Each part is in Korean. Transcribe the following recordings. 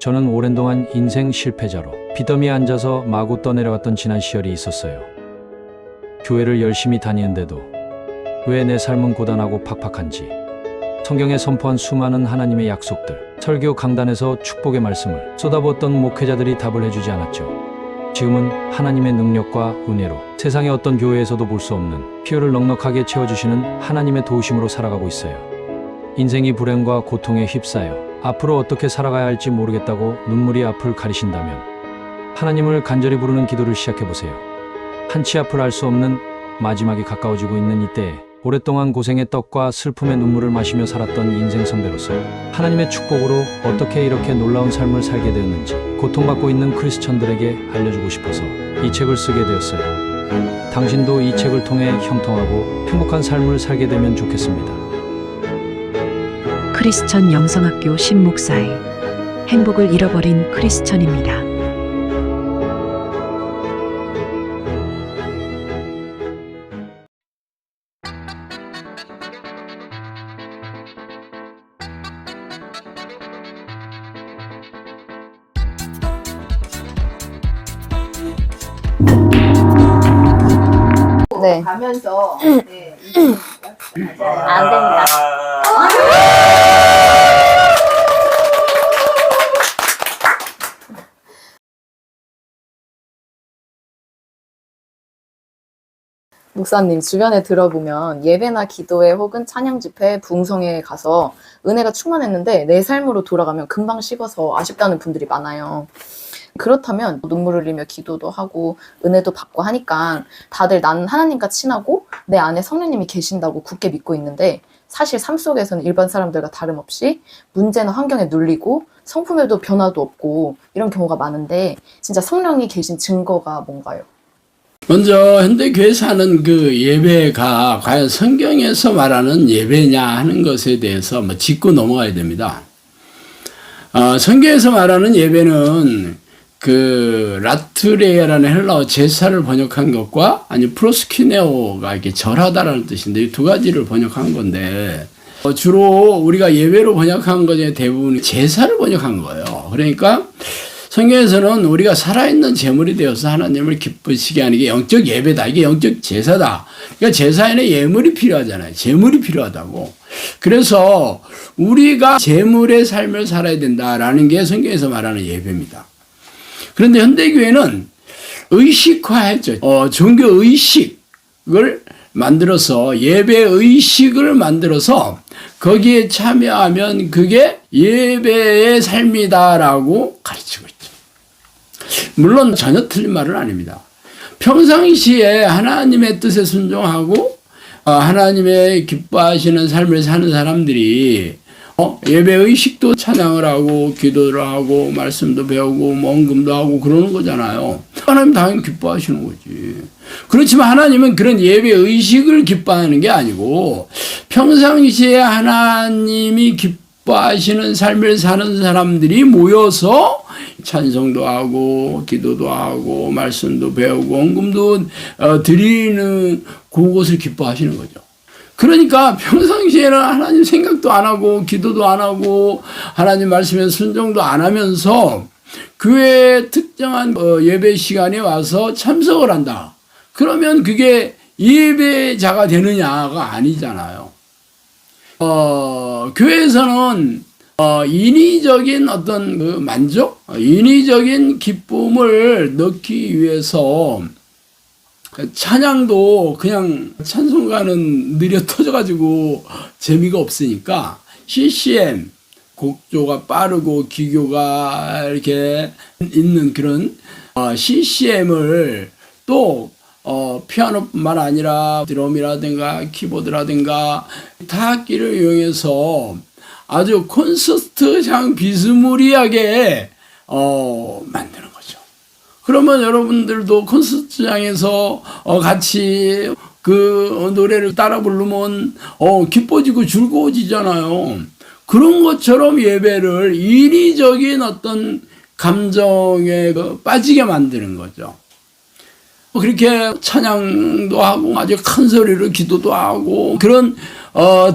저는 오랜 동안 인생 실패자로 빚더미에 앉아서 마구 떠내려갔던 지난 시절이 있었어요. 교회를 열심히 다니는데도 왜 내 삶은 고단하고 팍팍한지, 성경에 선포한 수많은 하나님의 약속들, 설교 강단에서 축복의 말씀을 쏟아부었던 목회자들이 답을 해주지 않았죠. 지금은 하나님의 능력과 은혜로 세상의 어떤 교회에서도 볼 수 없는 필요를 넉넉하게 채워주시는 하나님의 도우심으로 살아가고 있어요. 인생이 불행과 고통에 휩싸여 앞으로 어떻게 살아가야 할지 모르겠다고 눈물이 앞을 가리신다면 하나님을 간절히 부르는 기도를 시작해보세요. 한치 앞을 알 수 없는 마지막이 가까워지고 있는 이때에 오랫동안 고생의 떡과 슬픔의 눈물을 마시며 살았던 인생 선배로서 하나님의 축복으로 어떻게 이렇게 놀라운 삶을 살게 되었는지 고통받고 있는 크리스천들에게 알려주고 싶어서 이 책을 쓰게 되었어요. 당신도 이 책을 통해 형통하고 행복한 삶을 살게 되면 좋겠습니다. 크리스천 영성학교 신목사의 행복을 잃어버린 크리스천입니다. 네. 가면서 네, 안 됩니다. 목사님 주변에 들어보면 예배나 기도회 혹은 찬양 집회, 부흥성회에 가서 은혜가 충만했는데 내 삶으로 돌아가면 금방 식어서 아쉽다는 분들이 많아요. 그렇다면 눈물을 흘리며 기도도 하고 은혜도 받고 하니까 다들 나는 하나님과 친하고 내 안에 성령님이 계신다고 굳게 믿고 있는데 사실 삶 속에서는 일반 사람들과 다름없이 문제나 환경에 눌리고 성품에도 변화도 없고 이런 경우가 많은데 진짜 성령이 계신 증거가 뭔가요? 먼저 현대교회에서 하는 그 예배가 과연 성경에서 말하는 예배냐 하는 것에 대해서 짚고 넘어가야 됩니다. 성경에서 말하는 예배는 그 라투레아라는 헬라어 제사를 번역한 것과 아니 프로스키네오가 이렇게 절하다라는 뜻인데 이 두 가지를 번역한 건데 주로 우리가 예배로 번역한 것 중에 대부분 제사를 번역한 거예요. 그러니까 성경에서는 우리가 살아있는 제물이 되어서 하나님을 기쁘시게 하는 게 영적 예배다. 이게 영적 제사다. 그러니까 제사에는 예물이 필요하잖아요. 제물이 필요하다고. 그래서 우리가 제물의 삶을 살아야 된다라는 게 성경에서 말하는 예배입니다. 그런데 현대교회는 의식화했죠. 종교 의식을 만들어서 예배 의식을 만들어서 거기에 참여하면 그게 예배의 삶이다라고 가르치고 있죠. 물론 전혀 틀린 말은 아닙니다. 평상시에 하나님의 뜻에 순종하고 하나님의 기뻐하시는 삶을 사는 사람들이 예배 의식도 찬양을 하고 기도를 하고 말씀도 배우고 헌금도 하고 그러는 거잖아요. 하나님 당연히 기뻐하시는 거지. 그렇지만 하나님은 그런 예배 의식을 기뻐하는 게 아니고 평상시에 하나님이 기뻐하시는 삶을 사는 사람들이 모여서 찬송도 하고 기도도 하고 말씀도 배우고 헌금도 드리는 그것을 기뻐하시는 거죠. 그러니까 평상시에는 하나님 생각도 안 하고 기도도 안 하고 하나님 말씀에 순종도 안 하면서 교회의 특정한 예배 시간에 와서 참석을 한다. 그러면 그게 예배자가 되느냐가 아니잖아요. 교회에서는 인위적인 어떤 그 만족, 인위적인 기쁨을 넣기 위해서 찬양도 그냥 찬송가는 느려 터져가지고 재미가 없으니까 CCM, 곡조가 빠르고 기교가 이렇게 있는 그런 CCM을 또 피아노뿐만 아니라 드럼이라든가 키보드라든가 타악기를 이용해서 아주 콘서트장 비스무리하게 만드는 거죠. 그러면 여러분들도 콘서트장에서 같이 그 노래를 따라 부르면 기뻐지고 즐거워지잖아요. 그런 것처럼 예배를 인위적인 어떤 감정에 빠지게 만드는 거죠. 그렇게 찬양도 하고 아주 큰 소리로 기도도 하고 그런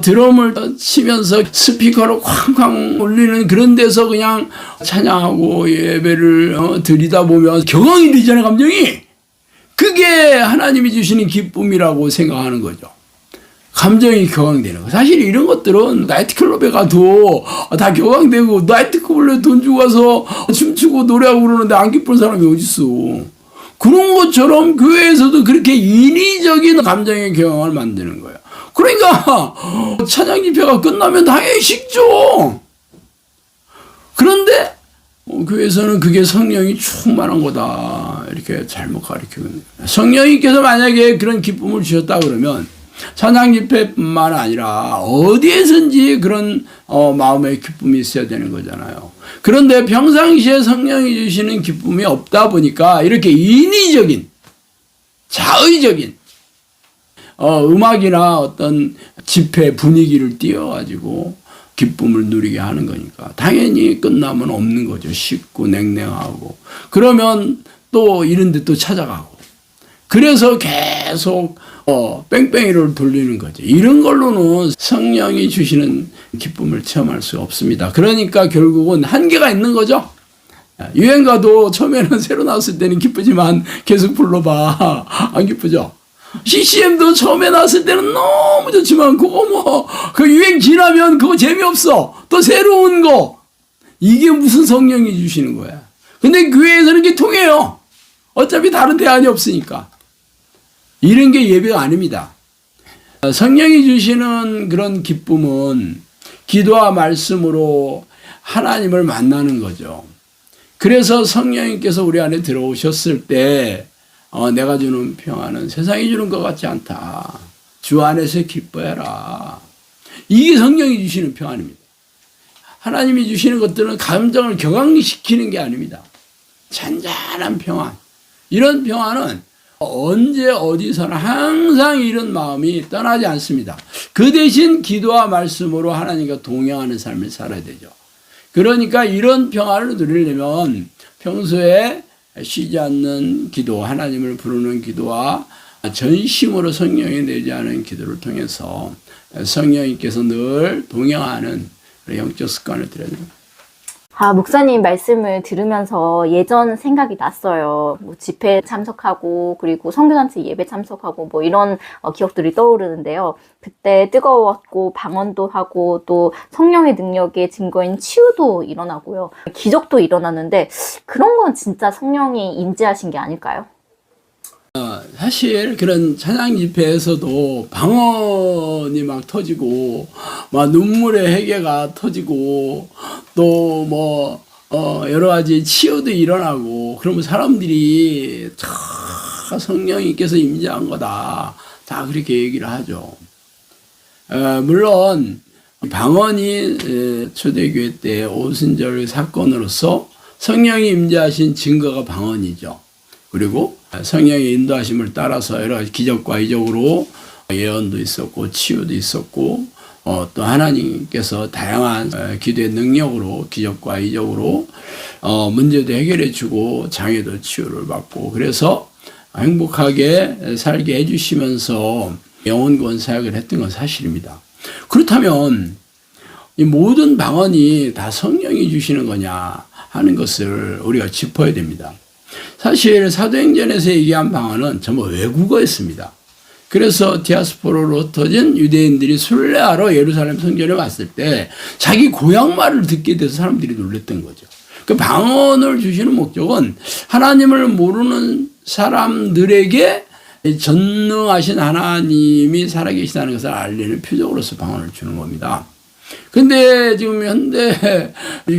드럼을 치면서 스피커로 쾅쾅 울리는 그런 데서 그냥 찬양하고 예배를 드리다 보면 격앙이 되잖아요, 감정이. 그게 하나님이 주시는 기쁨이라고 생각하는 거죠. 감정이 격앙되는 거. 사실 이런 것들은 나이트클럽에 가도 다 격앙되고 나이트클럽에 돈 주고 가서 춤추고 노래하고 그러는데 안 기쁜 사람이 어딨어. 그런 것처럼 교회에서도 그렇게 인위적인 감정의 격앙을 만드는 거예요. 그러니까 찬양 집회가 끝나면 당연히 식죠. 그런데 교회에서는 그게 성령이 충만한 거다 이렇게 잘못 가르치고 성령님께서 만약에 그런 기쁨을 주셨다 그러면 찬양 집회뿐만 아니라 어디에선지 그런 마음의 기쁨이 있어야 되는 거잖아요. 그런데 평상시에 성령이 주시는 기쁨이 없다 보니까 이렇게 인위적인 자의적인 음악이나 어떤 집회 분위기를 띄워가지고 기쁨을 누리게 하는 거니까 당연히 끝나면 없는 거죠. 식고 냉랭하고 그러면 또 이런 데 또 찾아가고 그래서 계속 뺑뺑이를 돌리는 거죠. 이런 걸로는 성령이 주시는 기쁨을 체험할 수 없습니다. 그러니까 결국은 한계가 있는 거죠. 유행가도 처음에는 새로 나왔을 때는 기쁘지만 계속 불러봐 안 기쁘죠. CCM도 처음에 나왔을 때는 너무 좋지만 그거 그 유행 지나면 그거 재미없어. 또 새로운 거. 이게 무슨 성령이 주시는 거야. 근데 교회에서는 이게 통해요. 어차피 다른 대안이 없으니까. 이런 게 예배가 아닙니다. 성령이 주시는 그런 기쁨은 기도와 말씀으로 하나님을 만나는 거죠. 그래서 성령님께서 우리 안에 들어오셨을 때 내가 주는 평안은 세상이 주는 것 같지 않다. 주 안에서 기뻐해라. 이게 성령이 주시는 평안입니다. 하나님이 주시는 것들은 감정을 격앙시키는 게 아닙니다. 잔잔한 평안. 이런 평안은 언제 어디서나 항상 이런 마음이 떠나지 않습니다. 그 대신 기도와 말씀으로 하나님과 동행하는 삶을 살아야 되죠. 그러니까 이런 평안을 누리려면 평소에 쉬지 않는 기도, 하나님을 부르는 기도와 전심으로 성령에 내지 않은 기도를 통해서 성령님께서 늘 동행하는 영적 습관을 들여야 됩니다. 목사님 말씀을 들으면서 예전 생각이 났어요. 뭐 집회 참석하고 그리고 선교단체 예배 참석하고 뭐 이런 기억들이 떠오르는데요. 그때 뜨거웠고 방언도 하고 또 성령의 능력의 증거인 치유도 일어나고요. 기적도 일어났는데 그런 건 진짜 성령이 임재하신 게 아닐까요? 사실 그런 찬양 집회에서도 방언이 막 터지고 막 눈물의 회개가 터지고 또 뭐 여러 가지 치유도 일어나고 그러면 사람들이 다 성령님께서 임재한 거다 다 그렇게 얘기를 하죠. 물론 방언이 초대교회 때 오순절 사건으로서 성령이 임재하신 증거가 방언이죠. 그리고 성령의 인도하심을 따라서 여러 가지 기적과 이적으로 예언도 있었고 치유도 있었고 또 하나님께서 다양한 기도의 능력으로 기적과 이적으로 문제도 해결해 주고 장애도 치유를 받고 그래서 행복하게 살게 해주시면서 영혼구원 사역을 했던 건 사실입니다. 그렇다면 이 모든 방언이 다 성령이 주시는 거냐 하는 것을 우리가 짚어야 됩니다. 사실 사도행전에서 얘기한 방언은 전부 외국어였습니다. 그래서 디아스포라로 흩어진 유대인들이 순례하러 예루살렘 성전에 왔을 때 자기 고향말을 듣게 돼서 사람들이 놀랐던 거죠. 그 방언을 주시는 목적은 하나님을 모르는 사람들에게 전능하신 하나님이 살아계시다는 것을 알리는 표적으로서 방언을 주는 겁니다. 근데 지금 현대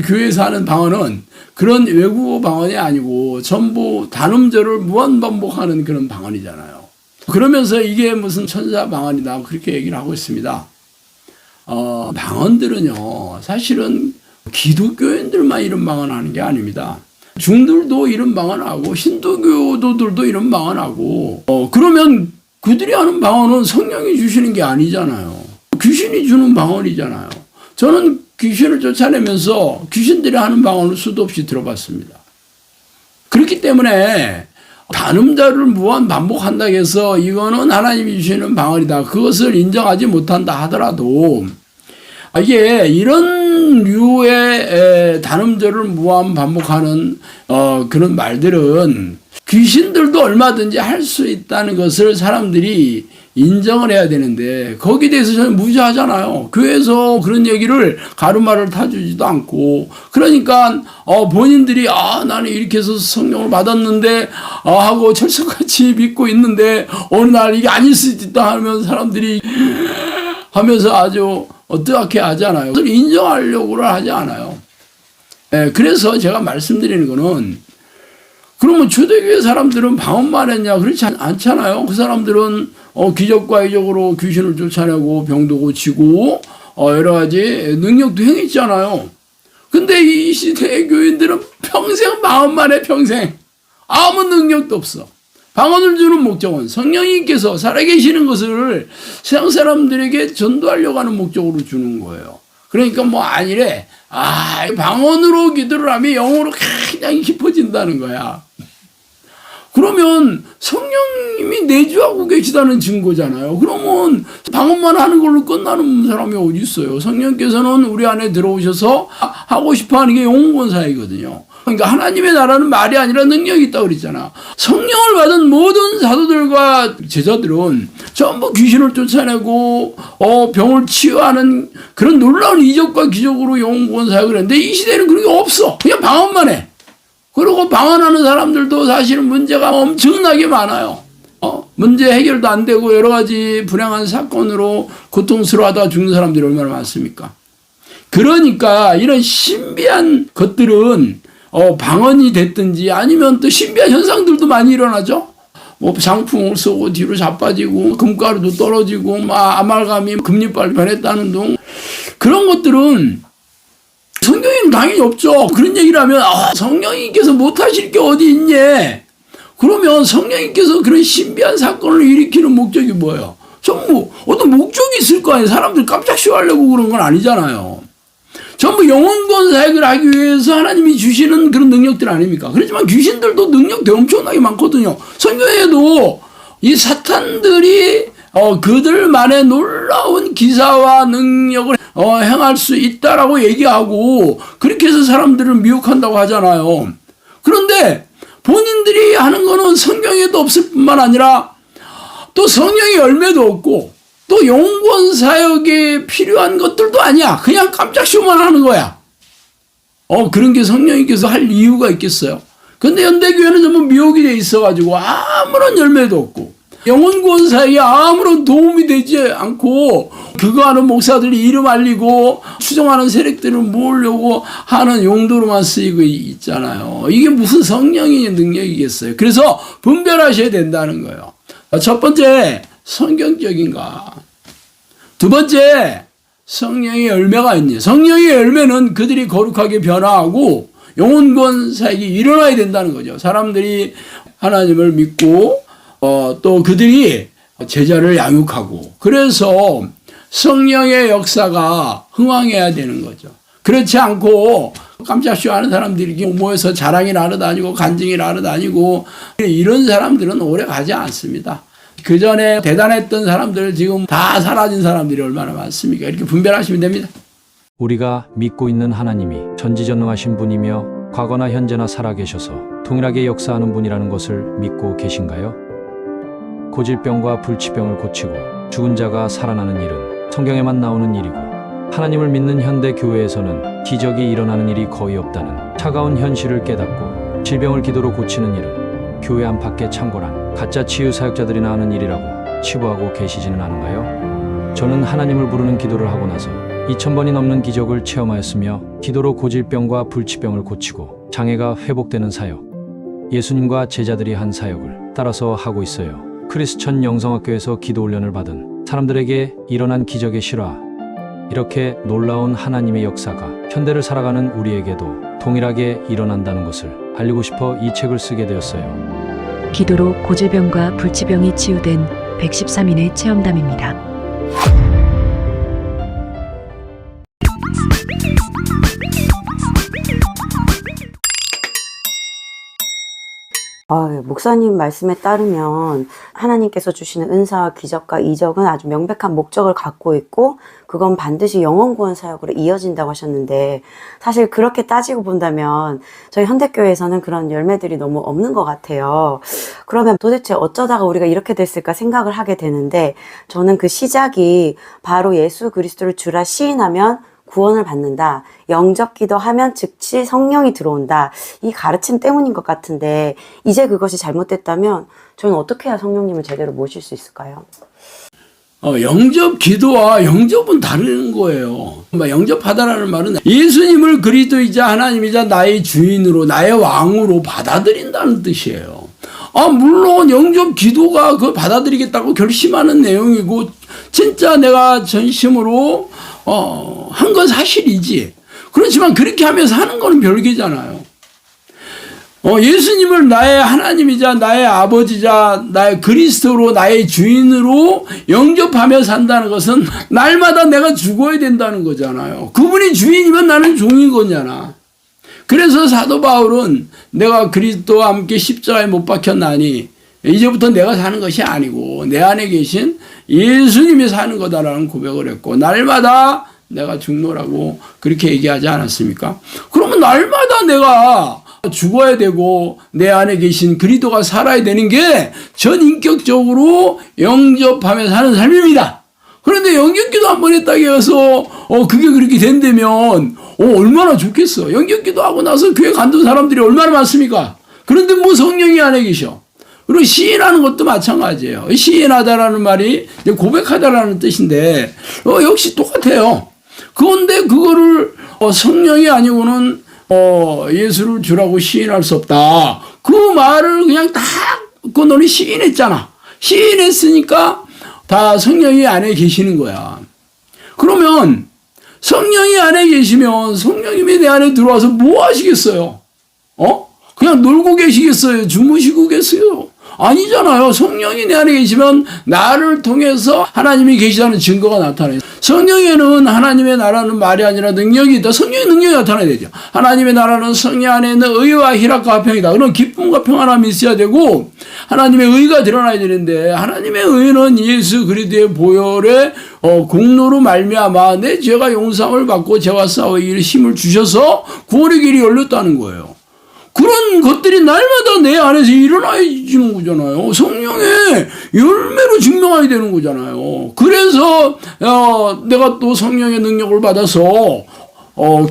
교회에서 하는 방언은 그런 외국어 방언이 아니고 전부 단음절을 무한반복하는 그런 방언이잖아요. 그러면서 이게 무슨 천사 방언이다 그렇게 얘기를 하고 있습니다. 방언들은요 사실은 기독교인들만 이런 방언하는 게 아닙니다. 중들도 이런 방언하고 힌두교도들도 이런 방언하고 그러면 그들이 하는 방언은 성령이 주시는 게 아니잖아요. 귀신이 주는 방언이잖아요. 저는 귀신을 쫓아내면서 귀신들이 하는 방언을 수도 없이 들어봤습니다. 그렇기 때문에 단음자를 무한 반복한다 해서 이거는 하나님이 주시는 방언이다. 그것을 인정하지 못한다 하더라도 이게 이런 류의 단음절을 무한 반복하는 그런 말들은 귀신들도 얼마든지 할 수 있다는 것을 사람들이 인정을 해야 되는데 거기에 대해서 저는 무지하잖아요. 교회에서 그런 얘기를 가르마를 타주지도 않고 그러니까 본인들이 나는 이렇게 해서 성령을 받았는데 하고 철석같이 믿고 있는데 어느 날 이게 아닐 수도 있다 하면 사람들이 하면서 아주 뜨겁게 하잖아요. 인정하려고를 하지 않아요. 그래서 제가 말씀드리는 거는 그러면 초대교회 사람들은 방언만 했냐? 그렇지 않잖아요. 그 사람들은 기적과 이적으로 귀신을 쫓아내고 병도 고치고 여러 가지 능력도 행했잖아요. 근데 이 시대의 교인들은 평생 방언만 해, 평생. 아무 능력도 없어. 방언을 주는 목적은 성령님께서 살아계시는 것을 세상 사람들에게 전도하려고 하는 목적으로 주는 거예요. 그러니까 뭐 아니래. 방언으로 기도를 하면 영어로 그냥 깊어진다는 거야. 그러면 성령님이 내주하고 계시다는 증거잖아요. 그러면 방언만 하는 걸로 끝나는 사람이 어디 있어요? 성령께서는 우리 안에 들어오셔서 하고 싶어 하는 게 영혼권사이거든요. 그러니까 하나님의 나라는 말이 아니라 능력이 있다고 그랬잖아. 성령을 받은 모든 사도들과 제자들은 전부 귀신을 쫓아내고 병을 치유하는 그런 놀라운 이적과 기적으로 영혼권 사역을 했는데 이 시대는 그런 게 없어. 그냥 방언만 해. 그리고 방언하는 사람들도 사실은 문제가 엄청나게 많아요. 문제 해결도 안 되고 여러 가지 불행한 사건으로 고통스러워하다가 죽는 사람들이 얼마나 많습니까? 그러니까 이런 신비한 것들은 방언이 됐든지 아니면 또 신비한 현상들도 많이 일어나죠. 뭐 장풍을 쏘고 뒤로 자빠지고 금가루도 떨어지고 아말감이 금리빨 변했다는 등 그런 것들은 성경에는 당연히 없죠. 그런 얘기를 하면 성령님께서 못하실 게 어디 있니? 그러면 성령님께서 그런 신비한 사건을 일으키는 목적이 뭐예요? 전부 어떤 목적이 있을 거 아니에요. 사람들 깜짝 쇼하려고 그런 건 아니잖아요. 전부 영혼권 사역을 하기 위해서 하나님이 주시는 그런 능력들 아닙니까? 그렇지만 귀신들도 능력도 엄청나게 많거든요. 성경에도 이 사탄들이 그들만의 놀라운 기사와 능력을 행할 수 있다라고 얘기하고 그렇게 해서 사람들을 미혹한다고 하잖아요. 그런데 본인들이 하는 거는 성경에도 없을 뿐만 아니라 또 성령의 열매도 없고 또 영권 사역에 필요한 것들도 아니야. 그냥 깜짝 쇼만 하는 거야. 그런 게 성령님께서 할 이유가 있겠어요? 근데 현대교회는 전부 미혹이 돼 있어가지고 아무런 열매도 없고 영혼권 사역에 아무런 도움이 되지 않고 그거 하는 목사들이 이름 알리고 추종하는 세력들을 모으려고 하는 용도로만 쓰이고 있잖아요. 이게 무슨 성령의 능력이겠어요? 그래서 분별하셔야 된다는 거예요. 첫 번째, 성경적인가? 두 번째, 성령의 열매가 있니? 성령의 열매는 그들이 거룩하게 변화하고 영혼권 사역이 일어나야 된다는 거죠. 사람들이 하나님을 믿고 또 그들이 제자를 양육하고 그래서 성령의 역사가 흥왕해야 되는 거죠. 그렇지 않고 깜짝 쇼하는 사람들이 모여서 자랑이 나르다니고 간증이 나르다니고 이런 사람들은 오래 가지 않습니다. 그 전에 대단했던 사람들 지금 다 사라진 사람들이 얼마나 많습니까? 이렇게 분별하시면 됩니다. 우리가 믿고 있는 하나님이 전지전능하신 분이며 과거나 현재나 살아계셔서 동일하게 역사하는 분이라는 것을 믿고 계신가요? 고질병과 불치병을 고치고 죽은 자가 살아나는 일은 성경에만 나오는 일이고 하나님을 믿는 현대 교회에서는 기적이 일어나는 일이 거의 없다는 차가운 현실을 깨닫고 질병을 기도로 고치는 일은 교회 안팎의 창궐한 가짜 치유 사역자들이나 하는 일이라고 치부하고 계시지는 않은가요? 저는 하나님을 부르는 기도를 하고 나서 2000번이 넘는 기적을 체험하였으며 기도로 고질병과 불치병을 고치고 장애가 회복되는 사역, 예수님과 제자들이 한 사역을 따라서 하고 있어요. 크리스천 영성학교에서 기도 훈련을 받은 사람들에게 일어난 기적의 실화, 이렇게 놀라운 하나님의 역사가 현대를 살아가는 우리에게도 동일하게 일어난다는 것을 알리고 싶어 이 책을 쓰게 되었어요. 기도로 고질병과 불치병이 치유된 113인의 체험담입니다. 목사님 말씀에 따르면 하나님께서 주시는 은사와 기적과 이적은 아주 명백한 목적을 갖고 있고 그건 반드시 영혼 구원 사역으로 이어진다고 하셨는데 사실 그렇게 따지고 본다면 저희 현대교회에서는 그런 열매들이 너무 없는 것 같아요. 그러면 도대체 어쩌다가 우리가 이렇게 됐을까 생각을 하게 되는데 저는 그 시작이 바로 예수 그리스도를 주라 시인하면 구원을 받는다. 영접 기도하면 즉시 성령이 들어온다. 이 가르침 때문인 것 같은데 이제 그것이 잘못됐다면 저는 어떻게 해야 성령님을 제대로 모실 수 있을까요? 영접 기도와 영접은 다른 거예요. 영접하다라는 말은 예수님을 그리스도이자 하나님이자 나의 주인으로 나의 왕으로 받아들인다는 뜻이에요. 물론 영접 기도가 그걸 받아들이겠다고 결심하는 내용이고 진짜 내가 전심으로 한 건 사실이지. 그렇지만 그렇게 하면서 하는 거는 별개잖아요. 예수님을 나의 하나님이자 나의 아버지자 나의 그리스도로 나의 주인으로 영접하며 산다는 것은 날마다 내가 죽어야 된다는 거잖아요. 그분이 주인이면 나는 종인 거잖아. 그래서 사도 바울은 내가 그리스도와 함께 십자가에 못 박혔나니 이제부터 내가 사는 것이 아니고 내 안에 계신 예수님이 사는 거다라는 고백을 했고 날마다 내가 죽노라고 그렇게 얘기하지 않았습니까? 그러면 날마다 내가 죽어야 되고 내 안에 계신 그리스도가 살아야 되는 게 전인격적으로 영접하며 사는 삶입니다. 그런데 영접기도 한 번 했다고 해서 그게 그렇게 된다면 얼마나 좋겠어. 영접기도 하고 나서 교회 간둔 사람들이 얼마나 많습니까? 그런데 뭐 성령이 안에 계셔. 그리고 시인하는 것도 마찬가지예요. 시인하다라는 말이 고백하다라는 뜻인데 역시 똑같아요. 그런데 그거를 성령이 아니고는 예수를 주라고 시인할 수 없다. 그 말을 그냥 다 그 너는 시인했잖아. 시인했으니까 다 성령이 안에 계시는 거야. 그러면 성령이 안에 계시면 성령님이 내 안에 들어와서 뭐 하시겠어요? 그냥 놀고 계시겠어요? 주무시고 계세요? 아니잖아요. 성령이 내 안에 계시면 나를 통해서 하나님이 계시다는 증거가 나타나요. 성령에는 하나님의 나라는 말이 아니라 능력이 있다. 성령의 능력이 나타나야 되죠. 하나님의 나라는 성령 안에 있는 의와 희락과 화평이다. 그런 기쁨과 평안함이 있어야 되고 하나님의 의가 드러나야 되는데 하나님의 의는 예수 그리스도의 보혈의 공로로 말미암아 내 죄가 용서함을 받고 죄와 싸워 이길 힘을 주셔서 구원의 길이 열렸다는 거예요. 그런 것들이 날마다 내 안에서 일어나지는 거잖아요. 성령의 열매로 증명해야 되는 거잖아요. 그래서 내가 또 성령의 능력을 받아서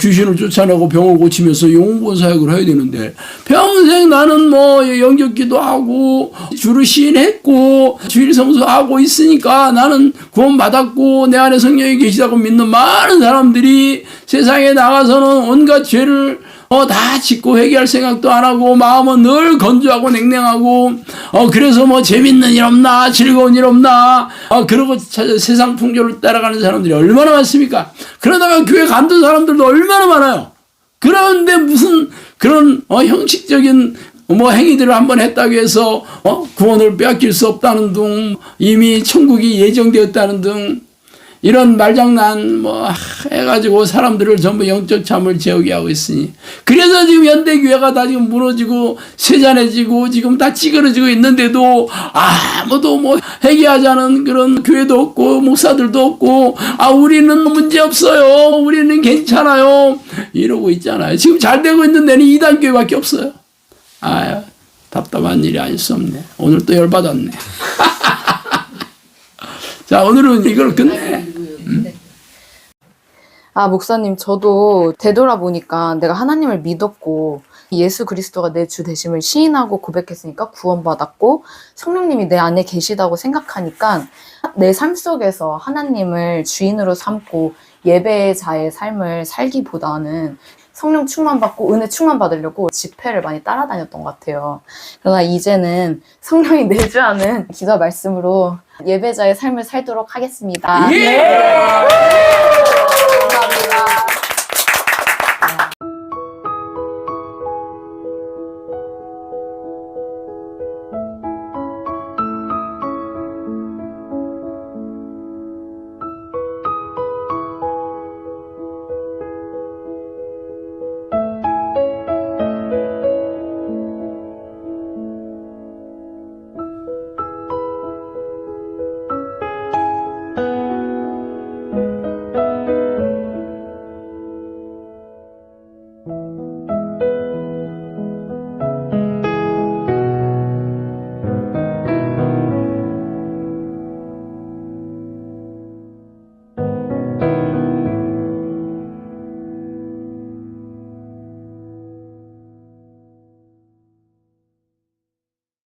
귀신을 쫓아내고 병을 고치면서 영혼 사역을 해야 되는데 평생 나는 영접기도 하고 주를 시인했고 주일 성수하고 있으니까 나는 구원 받았고 내 안에 성령이 계시다고 믿는 많은 사람들이 세상에 나가서는 온갖 죄를 다 짓고 회개할 생각도 안 하고 마음은 늘 건조하고 냉랭하고 그래서 재밌는 일 없나 즐거운 일 없나 그러고 세상 풍조를 따라가는 사람들이 얼마나 많습니까? 그러다가 교회 간둔 사람들도 얼마나 많아요. 그런데 무슨 그런 형식적인 행위들을 한번 했다고 해서 구원을 빼앗길 수 없다는 등 이미 천국이 예정되었다는 등 이런 말장난 해가지고 사람들을 전부 영적 잠을 재우게 하고 있으니 그래서 지금 현대교회가 다 지금 무너지고 쇠잔해지고 지금 다 찌그러지고 있는데도 아무도 회개하자는 그런 교회도 없고 목사들도 없고 우리는 문제 없어요. 우리는 괜찮아요. 이러고 있잖아요. 지금 잘 되고 있는 데는 이단교회밖에 없어요. 답답한 일이 아닐 수 없네. 오늘 또 열받았네. 자, 오늘은 이걸 끝내. 목사님, 저도 되돌아보니까 내가 하나님을 믿었고 예수 그리스도가 내 주 되심을 시인하고 고백했으니까 구원받았고 성령님이 내 안에 계시다고 생각하니까 내 삶 속에서 하나님을 주인으로 삼고 예배자의 삶을 살기보다는 성령 충만받고 은혜 충만받으려고 집회를 많이 따라다녔던 것 같아요. 그러나 이제는 성령이 내주하는 기도 말씀으로 예배자의 삶을 살도록 하겠습니다. 예!